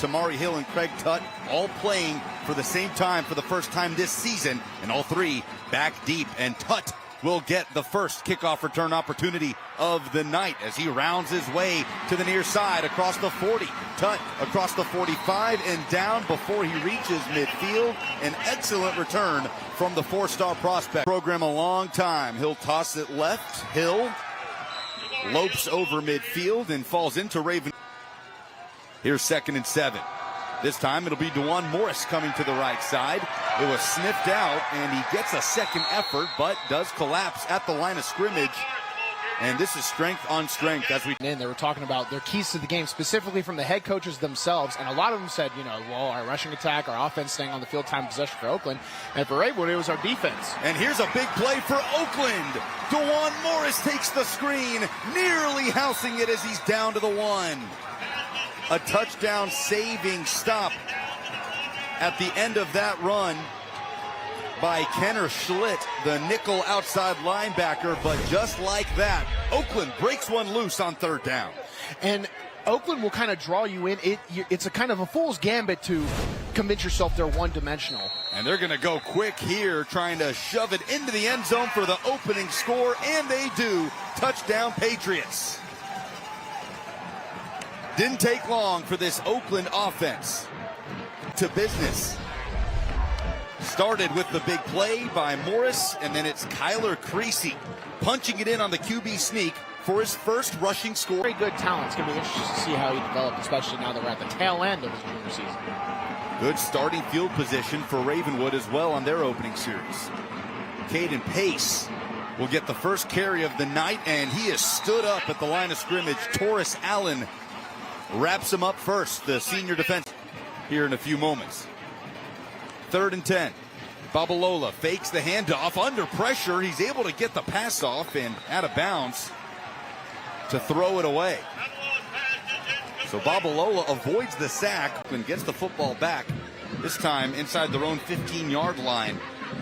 Tamari Hill and Craig Tutt all playing for the same time for the first time this season, and all three back deep. And Tutt will get the first kickoff return opportunity of the night as he rounds his way to the near side across the 40. Tutt across the 45 and down before he reaches midfield. An excellent return from the four-star prospect. Program a long time. He'll toss it left. Hill lopes over midfield and falls into Ravenwood. Here's 2nd and 7. This time it'll be Dewan Morris coming to the right side. It was sniffed out, and he gets a second effort, but does collapse at the line of scrimmage. And this is strength on strength as we... They were talking about their keys to the game, specifically from the head coaches themselves. And a lot of them said, well, our rushing attack, our offense staying on the field, time possession for Oakland. And for Ravenwood, it was our defense. And here's a big play for Oakland. Dewan Morris takes the screen, nearly housing it as he's down to the 1. A touchdown saving stop at the end of that run by Kenner Schlitt, the nickel outside linebacker. But just like that, Oakland breaks one loose on 3rd down. And Oakland will kind of draw you in. It's a kind of a fool's gambit to convince yourself they're one-dimensional. And they're going to go quick here, trying to shove it into the end zone for the opening score. And they do. Touchdown, Patriots. Didn't take long for this Oakland offense to business. Started with the big play by Morris, and then it's Kyler Creasy punching it in on the QB sneak for his first rushing score. Very good talent. It's going to be interesting to see how he develops, especially now that we're at the tail end of his junior season. Good starting field position for Ravenwood as well on their opening series. Caden Pace will get the first carry of the night, and he is stood up at the line of scrimmage. Taurus Allen wraps him up first, the senior defense, here in a few moments. 3rd and 10. Babalola fakes the handoff under pressure. He's able to get the pass off and out of bounds to throw it away. So Babalola avoids the sack and gets the football back, this time inside their own 15-yard line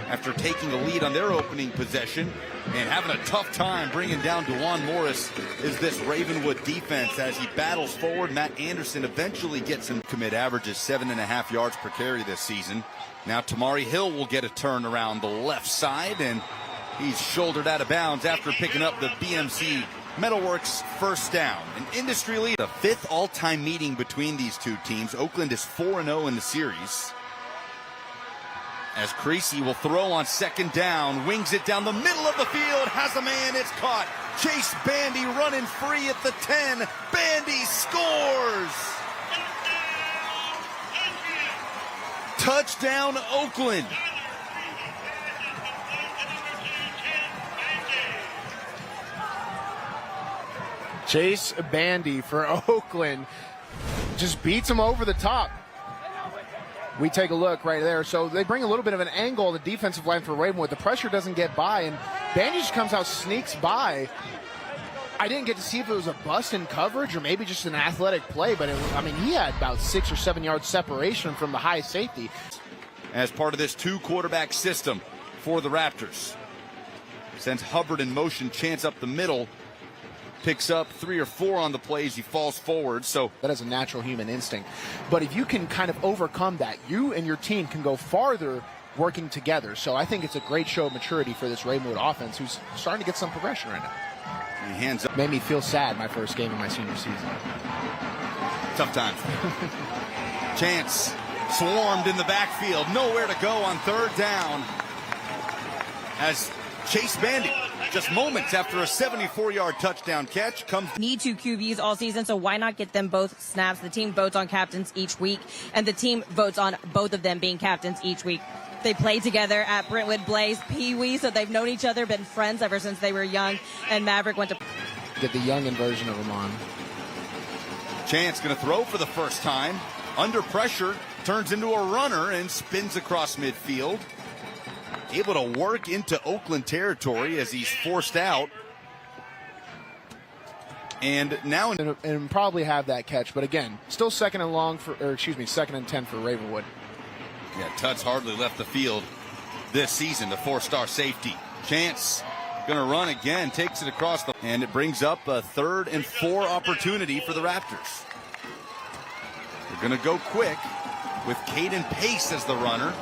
after taking a lead on their opening possession. And having a tough time bringing down Dewan Morris is this Ravenwood defense as he battles forward. Matt Anderson eventually gets him. Commit averages 7.5 yards per carry this season. Now Tamari Hill will get a turn around the left side, and he's shouldered out of bounds after picking up the BMC Metalworks first down. An industry lead. The 5th all-time meeting between these two teams. Oakland is 4-0 in the series. As Creasy will throw on 2nd down, wings it down the middle of the field, has a man, it's caught. Chase Bandy running free at the 10. Bandy scores! Touchdown, Oakland. Chase Bandy for Oakland just beats him over the top. We take a look right there. So they bring a little bit of an angle on the defensive line for Ravenwood. The pressure doesn't get by, and Bandy just comes out, sneaks by. I didn't get to see if it was a bust in coverage or maybe just an athletic play, but he had about 6 or 7 yards separation from the high safety. As part of this 2-quarterback system for the Raptors. Sends Hubbard in motion, chance up the middle. Picks up 3 or 4 on the plays. He falls forward. So that is a natural human instinct. But if you can kind of overcome that, you and your team can go farther working together. So I think it's a great show of maturity for this Ravenwood offense, who's starting to get some progression right now. He hands up. Made me feel sad my first game of my senior season. Tough times. Chance swarmed in the backfield. Nowhere to go on 3rd down. As Chase Bandy, just moments after a 74-yard touchdown catch, comes. Need 2 QBs all season, so why not get them both snaps? The team votes on captains each week, and the team votes on both of them being captains each week. They played together at Brentwood Blaze Pee-wee, so they've known each other, been friends ever since they were young, and Maverick went to... Get the youngin' version of him on. Chance going to throw for the first time. Under pressure, turns into a runner and spins across midfield. Able to work into Oakland territory as he's forced out. And now... And probably have that catch, but again, still 2nd and long for, or excuse me, 2nd and 10 for Ravenwood. Yeah, Tutt's hardly left the field this season, the 4-star safety. Chance going to run again, takes it across the... And it brings up a 3rd and 4 opportunity for the Raptors. They're going to go quick with Caden Pace as the runner.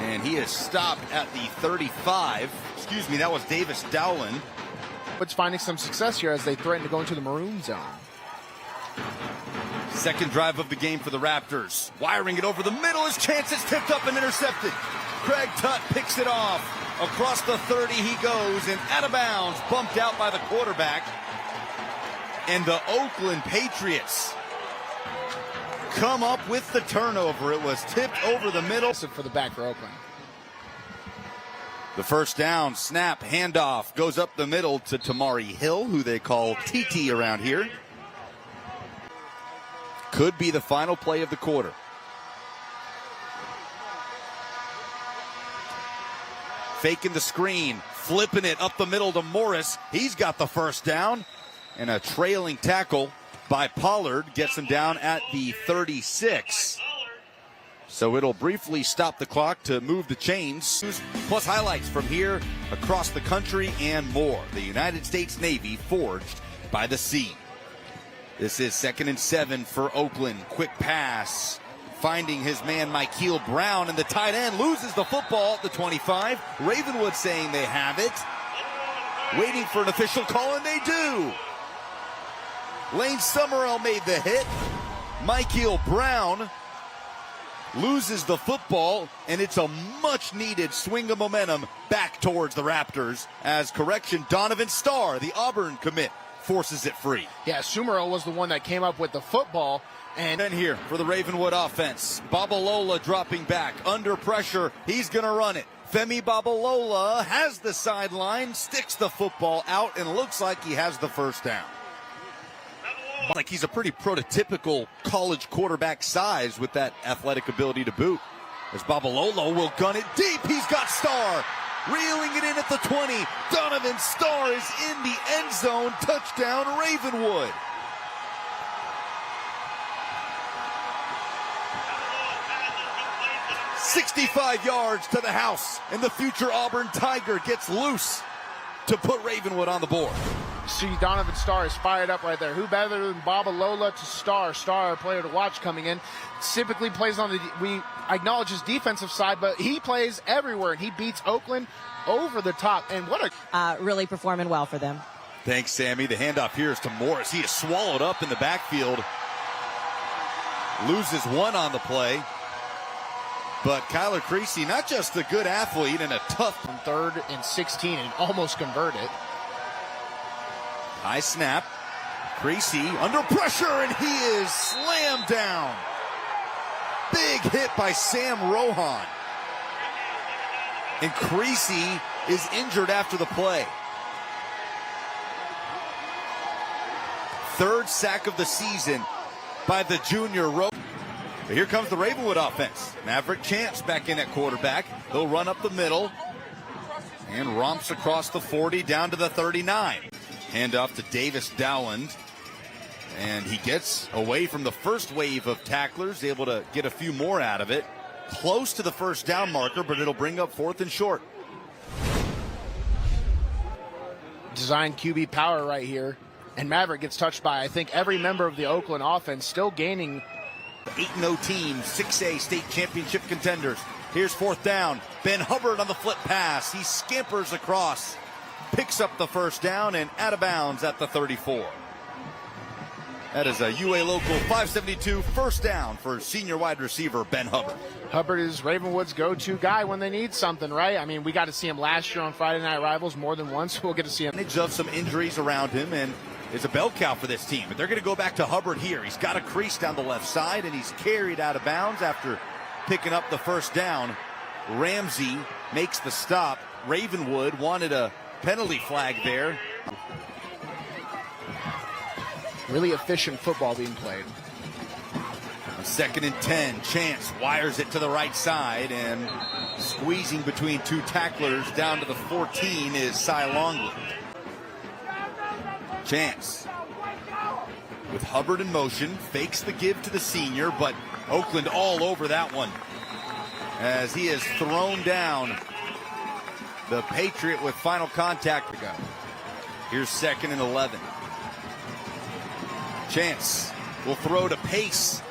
And he is stopped at the 35. Excuse me, that was Davis Dowland. But finding some success here as they threaten to go into the maroon zone. Second drive of the game for the Raptors. Wiring it over the middle. His chance is tipped up and intercepted. Craig Tutt picks it off. Across the 30 he goes and out of bounds. Bumped out by the quarterback. And the Oakland Patriots come up with the turnover. It was tipped over the middle. For the back for Oakland. The first down, snap, handoff, goes up the middle to Tamari Hill, who they call TT around here. Could be the final play of the quarter. Faking the screen, flipping it up the middle to Morris. He's got the first down. And a trailing tackle by Pollard gets him down at the 36. So it'll briefly stop the clock to move the chains. Plus highlights from here, across the country, and more. The United States Navy forged by the sea. This is 2nd and 7 for Oakland. Quick pass, finding his man Myquille Brown, and the tight end loses the football at the 25. Ravenwood saying they have it. Waiting for an official call, and they do. Lane Summerall made the hit. Myquille Brown loses the football, and it's a much-needed swing of momentum back towards the Raptors. As correction, Donovan Starr, the Auburn commit, forces it free. Yeah, Summerall was the one that came up with the football. And then here for the Ravenwood offense, Babalola dropping back, under pressure, he's going to run it. Femi Babalola has the sideline, sticks the football out, and looks like he has the first down. Like he's a pretty prototypical college quarterback size with that athletic ability to boot. As Babalola will gun it deep, he's got Starr. Reeling it in at the 20. Donovan Starr is in the end zone. Touchdown, Ravenwood. "65 yards to the house, and the future Auburn Tiger gets loose to put Ravenwood on the board. See, Donovan Starr is fired up right there. Who better than Babalola to Starr? Starr, a player to watch coming in. Typically plays on the, we acknowledge his defensive side, but he plays everywhere, and he beats Oakland over the top. And what a... really performing well for them. Thanks, Sammy. The handoff here is to Morris. He is swallowed up in the backfield. Loses one on the play. But Kyler Creasy, not just a good athlete and a tough... On 3rd and 16 and almost convert it. High snap. Creasy under pressure, and he is slammed down. Big hit by Sam Rohan. And Creasy is injured after the play. 3rd sack of the season by the junior Rohan. Here comes the Ravenwood offense. Maverick Chance back in at quarterback. They'll run up the middle and romps across the 40 down to the 39. Handoff to Davis Dowland. And he gets away from the first wave of tacklers, able to get a few more out of it. Close to the first down marker, but it'll bring up 4th and short. Design QB power right here. And Maverick gets touched by, I think, every member of the Oakland offense, still gaining. 8-0 team, 6A state championship contenders. Here's 4th down. Ben Hubbard on the flip pass. He scampers across, picks up the first down, and out of bounds at the 34. That is a UA Local 572 first down for senior wide receiver Ben Hubbard. Hubbard is Ravenwood's go-to guy when they need something, right? I mean, we got to see him last year on Friday Night Rivals more than once. We'll get to see him. Of some injuries around him, and is a bell cow for this team. But they're going to go back to Hubbard here. He's got a crease down the left side, and he's carried out of bounds after picking up the first down. Ramsey makes the stop. Ravenwood wanted a penalty flag there. Really efficient football being played. 2nd and 10. Chance wires it to the right side, and squeezing between two tacklers down to the 14 is Cy Longley. Chance with Hubbard in motion, fakes the give to the senior, but Oakland all over that one as he is thrown down. The Patriot with final contact to go. Here's 2nd and 11. Chance will throw to Pace.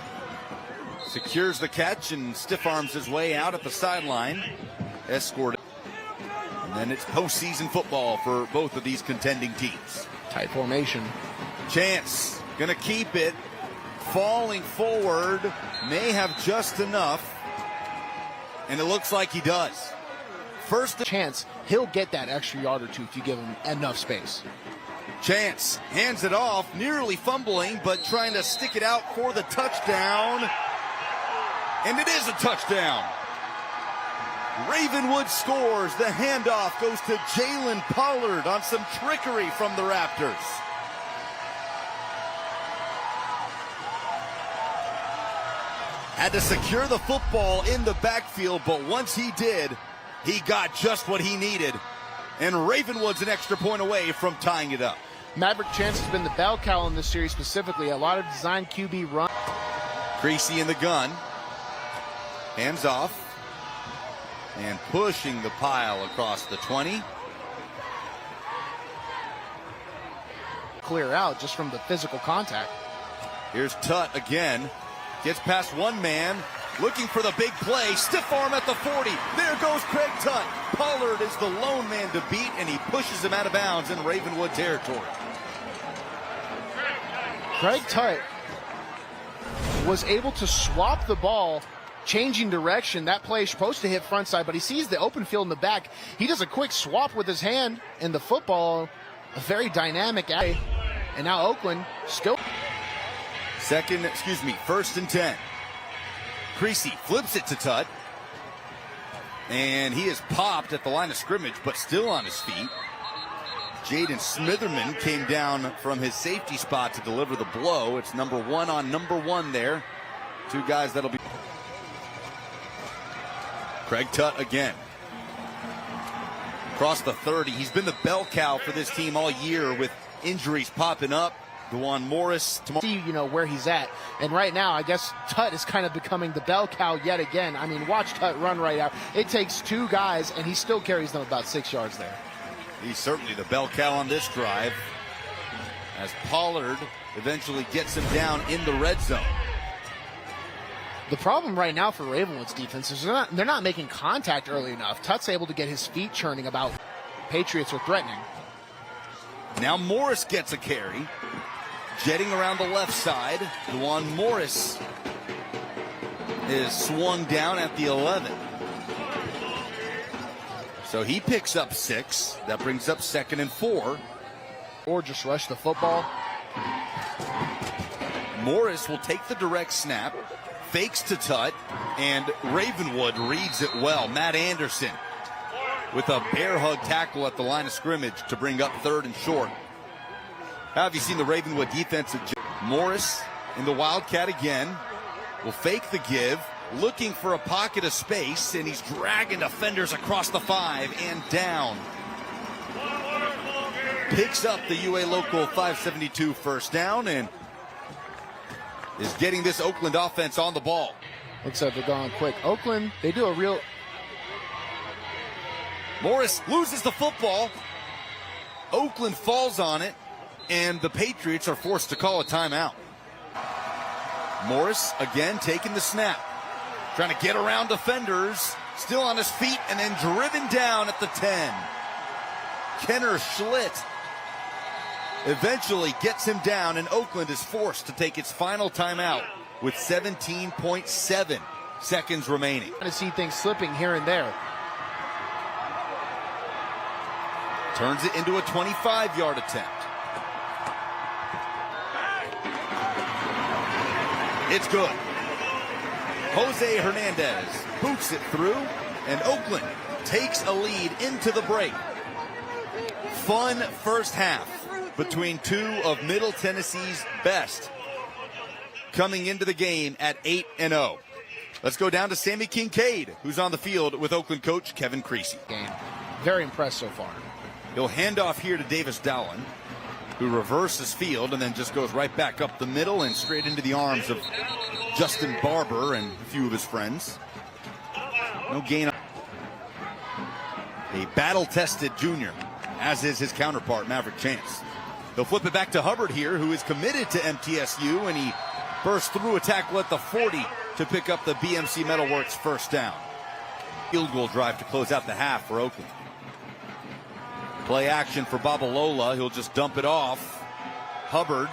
secures the catch and stiff arms his way out at the sideline. Escorted. And then it's postseason football for both of these contending teams. Tight formation. Chance gonna keep it. Falling forward. May have just enough. And it looks like he does. First Chance, he'll get that extra yard or two if you give him enough space. Chance hands it off, nearly fumbling, but trying to stick it out for the touchdown. And it is a touchdown. Ravenwood scores. The handoff goes to Jalen Pollard on some trickery from the Raptors. Had to secure the football in the backfield, but once he did, he got just what he needed. And Ravenwood's an extra point away from tying it up. Maverick Chance has been the bell cow in this series specifically. A lot of design QB run. Creasy in the gun. Hands off. And pushing the pile across the 20. Clear out just from the physical contact. Here's Tutt again. Gets past one man. Looking for the big play. Stiff arm at the 40. There goes Craig Tutt. Pollard is the lone man to beat, and he pushes him out of bounds in Ravenwood territory. Craig Tutt was able to swap the ball, changing direction. That play is supposed to hit front side, but he sees the open field in the back. He does a quick swap with his hand, and the football, a very dynamic eye. And now Oakland still. First and 10. Creasy flips it to Tutt. And he is popped at the line of scrimmage, but still on his feet. Jaden Smitherman came down from his safety spot to deliver the blow. It's number one on number one there. Two guys that'll be. Craig Tutt again. Across the 30. He's been the bell cow for this team all year with injuries popping up. Dewan Morris. See, where he's at. And right now, I guess Tutt is kind of becoming the bell cow yet again. I mean, watch Tutt run right out. It takes two guys, and he still carries them about 6 yards there. He's certainly the bell cow on this drive, as Pollard eventually gets him down in the red zone. The problem right now for Ravenwood's defense is they're not making contact early enough. Tutt's able to get his feet churning about. Patriots are threatening. Now Morris gets a carry. Jetting around the left side. Dewan Morris is swung down at the 11. So he picks up 6. That brings up 2nd and 4. Or just rush the football. Morris will take the direct snap. Fakes to Tutt. And Ravenwood reads it well. Matt Anderson with a bear hug tackle at the line of scrimmage to bring up 3rd and short. How have you seen the Ravenwood defense? Morris in the Wildcat again. Will fake the give. Looking for a pocket of space, and he's dragging defenders across the 5 and down. Picks up the UA Local 572 first down and is getting this Oakland offense on the ball. Looks like they're going quick. Oakland, they do a real. Morris loses the football. Oakland falls on it, and the Patriots are forced to call a timeout. Morris again taking the snap. Trying to get around defenders. Still on his feet and then driven down at the 10. Kenner Schlitt eventually gets him down, and Oakland is forced to take its final timeout with 17.7 seconds remaining. To see things slipping here and there. Turns it into a 25-yard attempt. It's good. Jose Hernandez boots it through, and Oakland takes a lead into the break. Fun first half between two of Middle Tennessee's best, coming into the game at 8-0. Let's go down to Sammy Kincaid, who's on the field with Oakland coach Kevin Creasy. Very impressed so far. He'll hand off here to Davis Dowling, who reverses field and then just goes right back up the middle and straight into the arms of Justin Barber and a few of his friends. No gain. A battle-tested junior, as is his counterpart, Maverick Chance. They'll flip it back to Hubbard here, who is committed to MTSU, and he bursts through a tackle at the 40. to pick up the BMC Metalworks first down. Field goal drive to close out the half for Oakland. Play action for Babalola. He'll just dump it off. Hubbard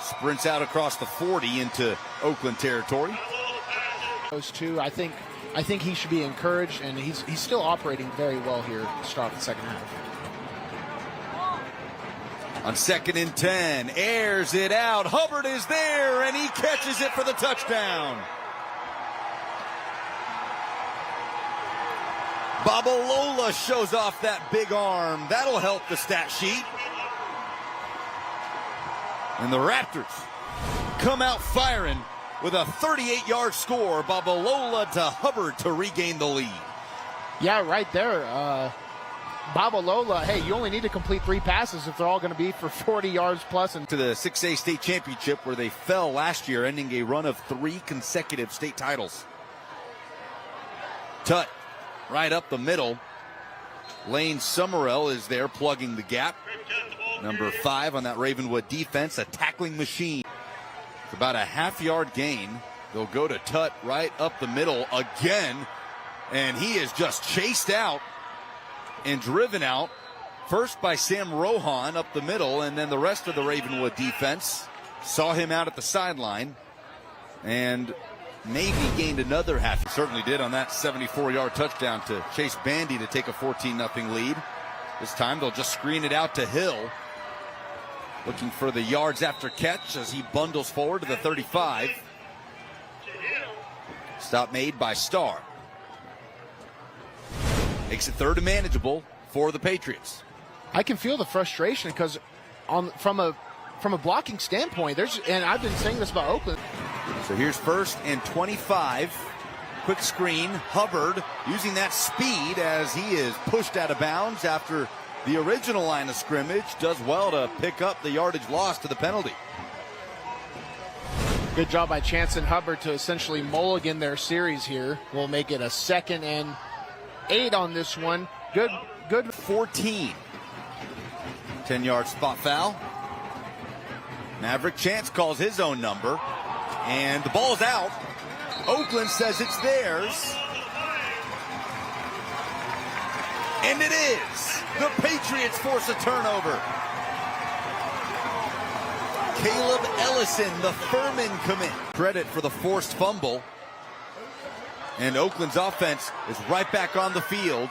sprints out across the 40 into Oakland territory. Those two, I think he should be encouraged, and he's still operating very well here to start the second half. On 2nd and 10, airs it out. Hubbard is there, and he catches it for the touchdown. Babalola shows off that big arm. That'll help the stat sheet. And the Raptors come out firing with a 38-yard score. Babalola to Hubbard to regain the lead. Yeah, right there. Babalola, hey, you only need to complete 3 passes if they're all going to be for 40 yards plus. And to the 6A state championship where they fell last year, ending a run of 3 consecutive state titles. Tut right up the middle. Lane Summerell is there plugging the gap. Number 5 on that Ravenwood defense, a tackling machine. It's about a half-yard gain. They'll go to Tut right up the middle again. And he is just chased out and driven out. First by Sam Rohan up the middle, and then the rest of the Ravenwood defense saw him out at the sideline and maybe gained another half. He certainly did on that 74-yard touchdown to Chase Bandy to take a 14-0 lead. This time they'll just screen it out to Hill, looking for the yards after catch as he bundles forward to the 35. Stop made by Starr. Makes it 3rd and manageable for the Patriots. I can feel the frustration because from a blocking standpoint, and I've been saying this about Oakland. So here's 1st and 25. Quick screen. Hubbard using that speed as he is pushed out of bounds after the original line of scrimmage. Does well to pick up the yardage loss to the penalty. Good job by Chance and Hubbard to essentially mulligan their series here. We'll make it a 2nd and 8 on this one. Good. 14. 10-yard spot foul. Maverick Chance calls his own number. And the ball's out. Oakland says it's theirs. And it is. The Patriots force a turnover. Caleb Ellison, the Furman commit. Credit for the forced fumble. And Oakland's offense is right back on the field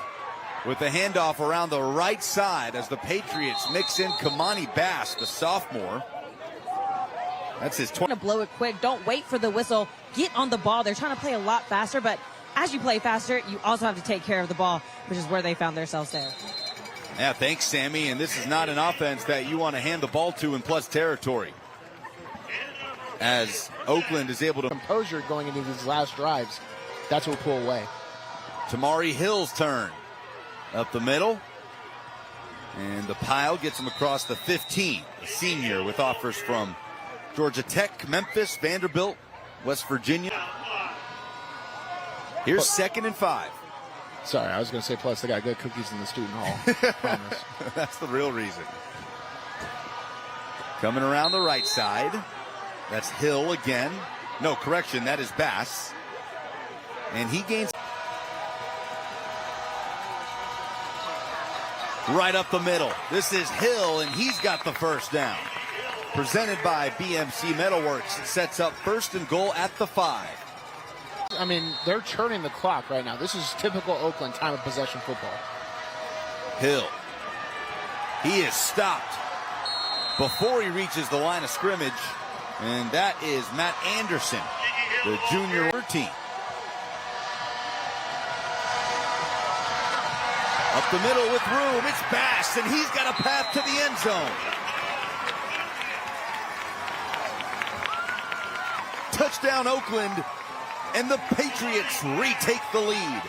with the handoff around the right side as the Patriots mix in Kamani Bass, the sophomore. That's his 20. To blow it quick. Don't wait for the whistle. Get on the ball. They're trying to play a lot faster, but as you play faster, you also have to take care of the ball, which is where they found themselves there. Yeah, thanks, Sammy. And this is not an offense that you want to hand the ball to in plus territory, as Oakland is able to composure going into these last drives. That's what will pull away. Tamari Hill's turn. Up the middle. And the pile gets him across the 15. A senior with offers from Georgia Tech, Memphis, Vanderbilt, West Virginia. Here's 2nd and 5. Sorry, I was going to say plus they got good cookies in the student hall. Promise. That's the real reason. Coming around the right side. That's Hill again. No, correction, that is Bass. And he gains right up the middle. This is Hill, and he's got the first down. Presented by BMC Metalworks. It sets up 1st and goal at the 5. I mean, they're churning the clock right now. This is typical Oakland time of possession football. Hill. He is stopped before he reaches the line of scrimmage. And that is Matt Anderson, the junior 13. Up the middle with room, it's Bass, and he's got a path to the end zone. Touchdown Oakland, and the Patriots retake the lead.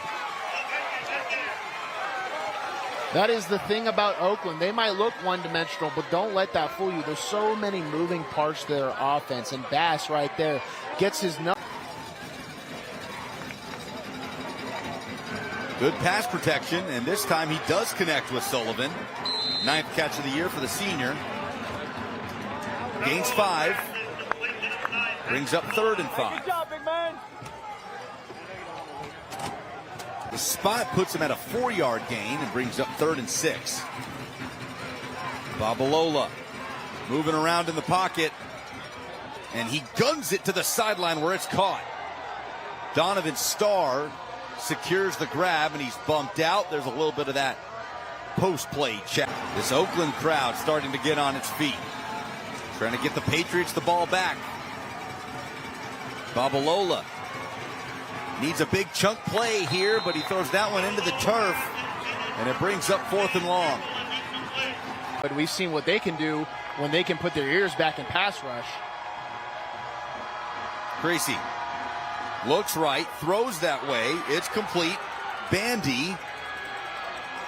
That is the thing about Oakland. They might look one-dimensional, but don't let that fool you. There's so many moving parts to their offense, and Bass right there gets his number. Good pass protection, and this time he does connect with Sullivan. 9th catch of the year for the senior. Gains 5. Brings up 3rd and 5. Good job, big man. The spot puts him at a 4-yard gain and brings up 3rd and 6. Babalola moving around in the pocket, and he guns it to the sideline where it's caught. Donovan Starr secures the grab, and he's bumped out. There's a little bit of that post-play check. This Oakland crowd starting to get on its feet, trying to get the Patriots the ball back. Babalola needs a big chunk play here, but he throws that one into the turf, and it brings up 4th and long. But we've seen what they can do when they can put their ears back in pass rush. Gracie looks right, throws that way. It's complete. Bandy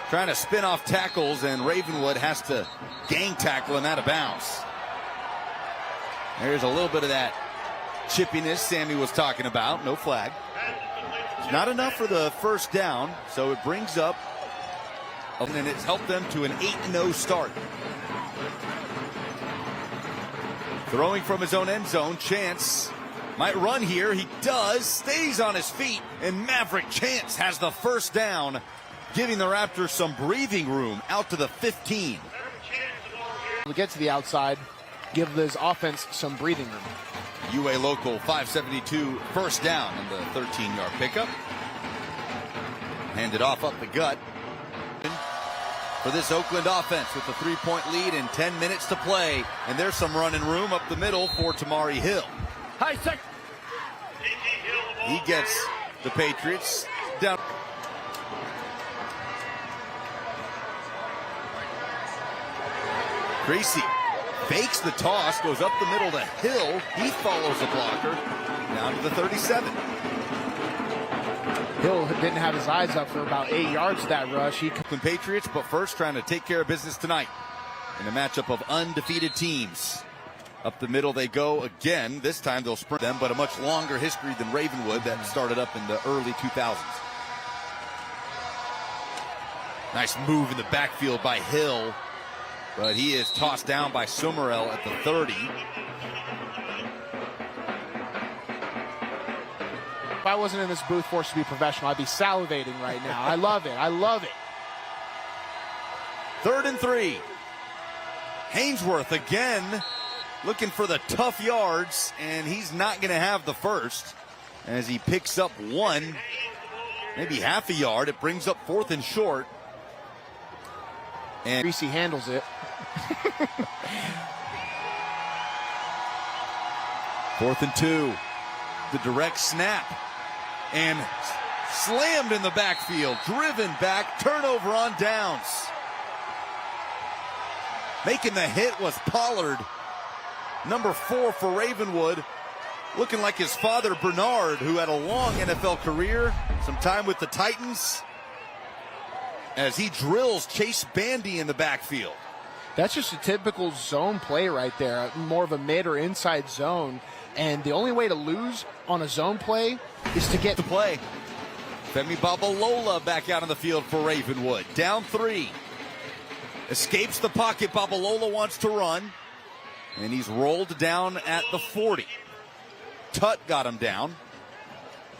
trying to spin off tackles, and Ravenwood has to gang tackle and out of bounds. There's a little bit of that chippiness Sammy was talking about. No flag. It's not enough for the first down, so it brings up, and it's helped them to an 8-0 start. Throwing from his own end zone, Chance might run here. He does, stays on his feet, and Maverick Chance has the first down, giving the Raptors some breathing room out to the 15. To get to the outside, give this offense some breathing room. UA local 572 first down on the 13-yard pickup. Handed off up the gut for this Oakland offense with a 3-point lead and 10 minutes to play. And there's some running room up the middle for Tamari Hill. High sec. He gets the Patriots down. Gracie fakes the toss, goes up the middle to Hill. He follows the blocker down to the 37. Hill didn't have his eyes up for about 8 yards that rush. Oakland Patriots, but first trying to take care of business tonight in a matchup of undefeated teams. Up the middle they go again. This time they'll sprint them, but a much longer history than Ravenwood that started up in the early 2000s. Nice move in the backfield by Hill, but he is tossed down by Summerell at the 30. If I wasn't in this booth forced to be professional, I'd be salivating right now. I love it. I love it. 3rd and 3. Hainsworth again looking for the tough yards, and he's not going to have the first as he picks up one, maybe half a yard. It brings up 4th and short. And Greasy handles it. 4th and 2. The direct snap. And slammed in the backfield. Driven back. Turnover on downs. Making the hit was Pollard. Number 4 for Ravenwood. Looking like his father, Bernard, who had a long NFL career. Some time with the Titans. As he drills Chase Bandy in the backfield. That's just a typical zone play right there. More of a mid or inside zone. And the only way to lose on a zone play is to get the play. Femi Babalola back out on the field for Ravenwood. Down 3. Escapes the pocket. Babalola wants to run. And he's rolled down at the 40. Tutt got him down.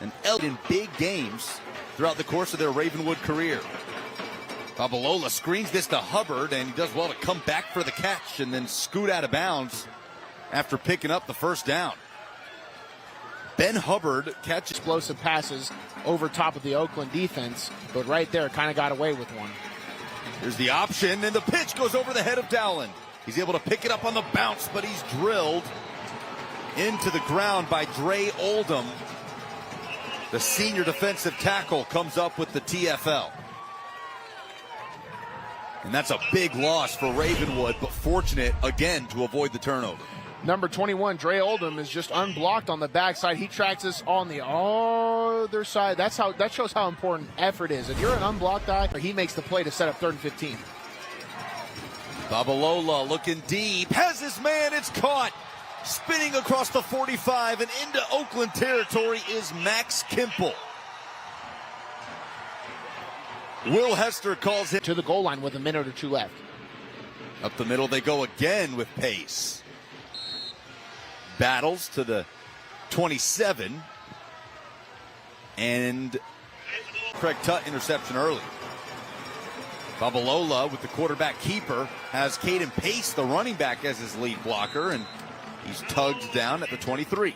And in big games throughout the course of their Ravenwood career. Babalola screens this to Hubbard, and he does well to come back for the catch and then scoot out of bounds after picking up the first down. Ben Hubbard catches explosive passes over top of the Oakland defense, but right there kind of got away with one. Here's the option, and the pitch goes over the head of Dowland. He's able to pick it up on the bounce, but he's drilled into the ground by Dre Oldham. The senior defensive tackle comes up with the TFL. And that's a big loss for Ravenwood, but fortunate, again, to avoid the turnover. Number 21, Dre Oldham, is just unblocked on the backside. He tracks us on the other side. That shows how important effort is. If you're an unblocked guy, he makes the play to set up 3rd and 15. Babalola looking deep, has his man, it's caught. Spinning across the 45 and into Oakland territory is Max Kimple. Will Hester calls him to the goal line with a minute or 2 left. Up the middle they go again with pace. Battles to the 27. And Craig Tutt interception early. Babalola with the quarterback keeper has Caden Pace, the running back, as his lead blocker, and he's tugged down at the 23.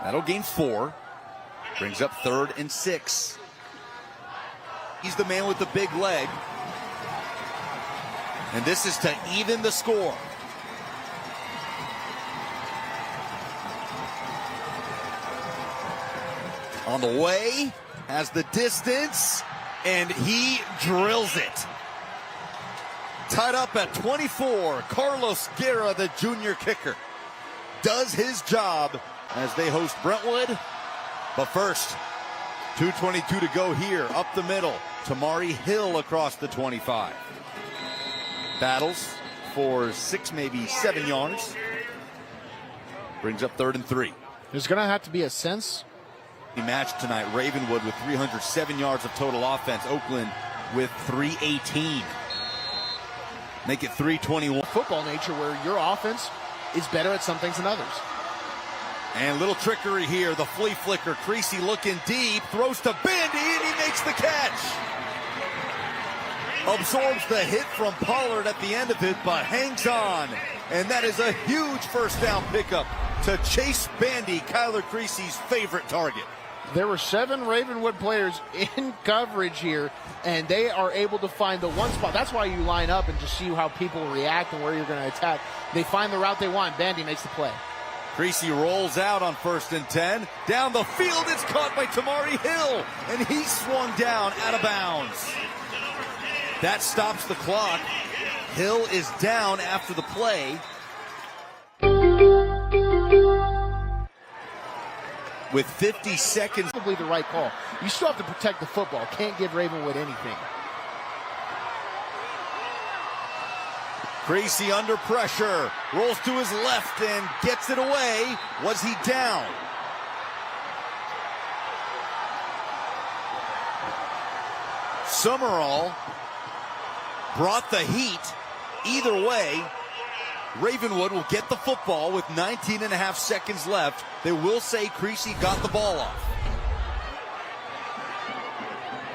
That'll gain 4. Brings up 3rd and 6. He's the man with the big leg. And this is to even the score. On the way, has the distance, and he drills it. Tied up at 24, Carlos Guerra, the junior kicker, does his job as they host Brentwood. But first, 2:22 to go here, up the middle. Tamari Hill across the 25. Battles for 6, maybe 7 yards. Brings up 3rd and 3. There's going to have to be a sense. Match tonight. Ravenwood with 307 yards of total offense. Oakland with 318. Make it 321. Football nature where your offense is better at some things than others. And little trickery here. The flea flicker. Creasy looking deep. Throws to Bandy and he makes the catch. Absorbs the hit from Pollard at the end of it, but hangs on. And that is a huge first down pickup to Chase Bandy, Kyler Creasy's favorite target. There were 7 Ravenwood players in coverage here, and they are able to find the one spot. That's why you line up and just see how people react and where you're going to attack. They find the route they want. Bandy makes the play. Creasy rolls out on 1st and 10. Down the field, it's caught by Tamari Hill, and he swung down out of bounds. That stops the clock. Hill is down after the play. With 50 seconds. Probably the right call. You still have to protect the football. Can't give Ravenwood anything. Creasy under pressure. Rolls to his left and gets it away. Was he down? Summerall brought the heat. Either way, Ravenwood will get the football with 19.5 seconds left. They will say Creasy got the ball off.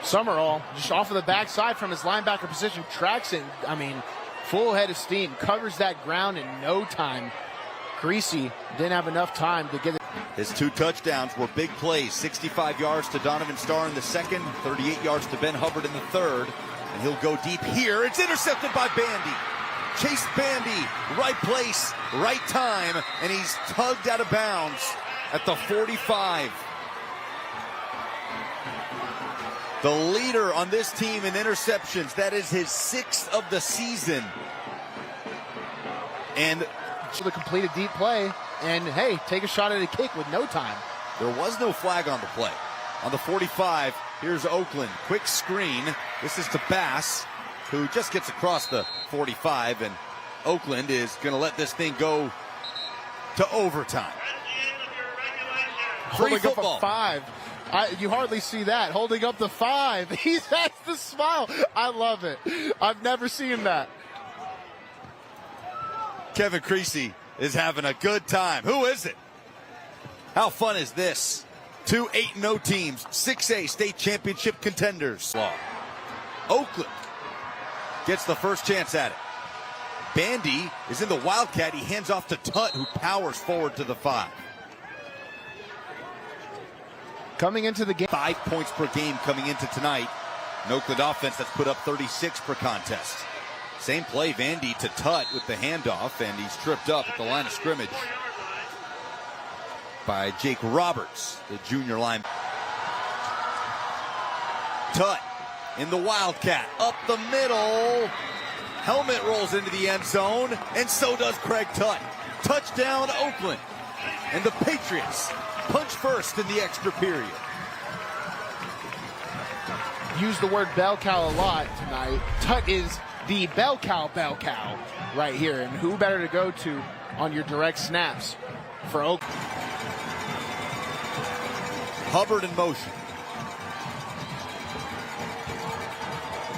Summerall, just off of the backside from his linebacker position, tracks it. I mean, full head of steam, covers that ground in no time. Creasy didn't have enough time to get it. His 2 touchdowns were big plays. 65 yards to Donovan Starr in the second, 38 yards to Ben Hubbard in the third. And he'll go deep here. It's intercepted by Bandy. Chase Bandy, right place, right time, and he's tugged out of bounds at the 45. The leader on this team in interceptions. That is his 6th of the season. And the completed deep play, and hey, take a shot at a kick with no time. There was no flag on the play. On the 45, here's Oakland. Quick screen. This is to Bass, who just gets across the 45, and Oakland is going to let this thing go to overtime. Free Holding football. up a 5. You hardly see that. Holding up the 5. He has the smile. I love it. I've never seen that. Kevin Creasy is having a good time. Who is it? How fun is this? 2 8-0 teams, 6A state championship contenders. Oakland gets the first chance at it. Bandy is in the Wildcat. He hands off to Tutt, who powers forward to the 5. Coming into the game. 5 points per game coming into tonight. An Oakland offense that's put up 36 per contest. Same play, Vandy to Tutt with the handoff, and he's tripped up at the line of scrimmage by Jake Roberts, the junior line. Tutt in the Wildcat, up the middle. Helmet rolls into the end zone, and so does Craig Tutt. Touchdown, Oakland. And the Patriots punch first in the extra period. Use the word bell cow a lot tonight. Tutt is the bell cow right here. And who better to go to on your direct snaps for Oakland? Hubbard in motion.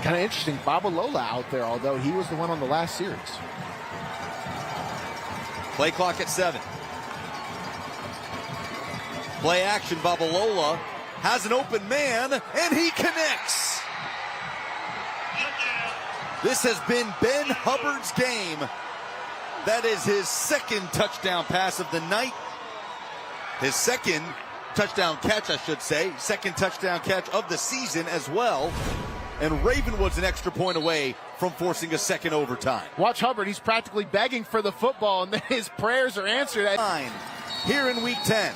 Kind of interesting, Babalola out there, although he was the one on the last series. Play clock at 7. Play action, Babalola has an open man, and he connects. This has been Ben Hubbard's game. That is his second touchdown pass of the night. His second touchdown catch, I should say. Second touchdown catch of the season as well. And Ravenwood's an extra point away from forcing a second overtime. Watch Hubbard. He's practically begging for the football, and then his prayers are answered. Here in week 10.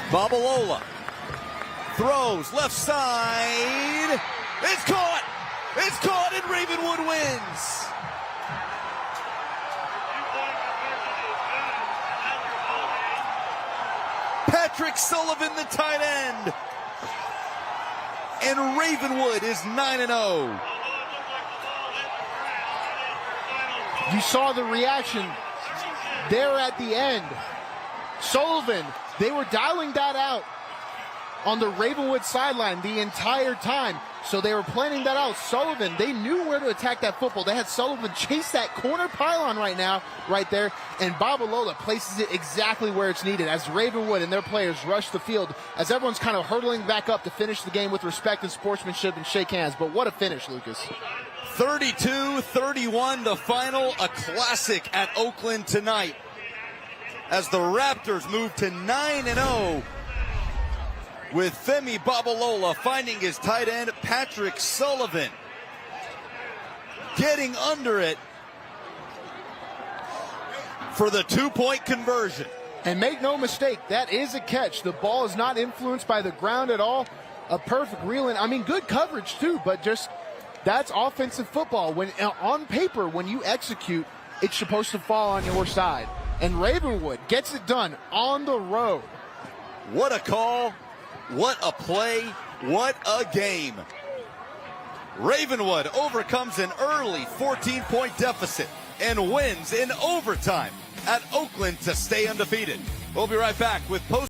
Babalola throws left side. It's caught. It's caught, and Ravenwood wins. Patrick Sullivan, the tight end. And Ravenwood is 9-0. You saw the reaction there at the end. Sullivan, they were dialing that out on the Ravenwood sideline the entire time. So they were planning that out. Sullivan, they knew where to attack that football. They had Sullivan chase that corner pylon right there. And Babalola places it exactly where it's needed as Ravenwood and their players rush the field as everyone's kind of hurtling back up to finish the game with respect and sportsmanship and shake hands. But what a finish, Lucas. 32-31, the final, a classic at Oakland tonight as the Raptors move to 9-0 with Femi Babalola finding his tight end Patrick Sullivan getting under it for the 2-point conversion. And make no mistake, that is a catch. The ball is not influenced by the ground at all. A perfect reel-in. I mean, good coverage too, but just that's offensive football. When on paper, when you execute, it's supposed to fall on your side. And Ravenwood gets it done on the road. What a call. What a play. What a game. Ravenwood overcomes an early 14-point deficit and wins in overtime at Oakland to stay undefeated. We'll be right back with post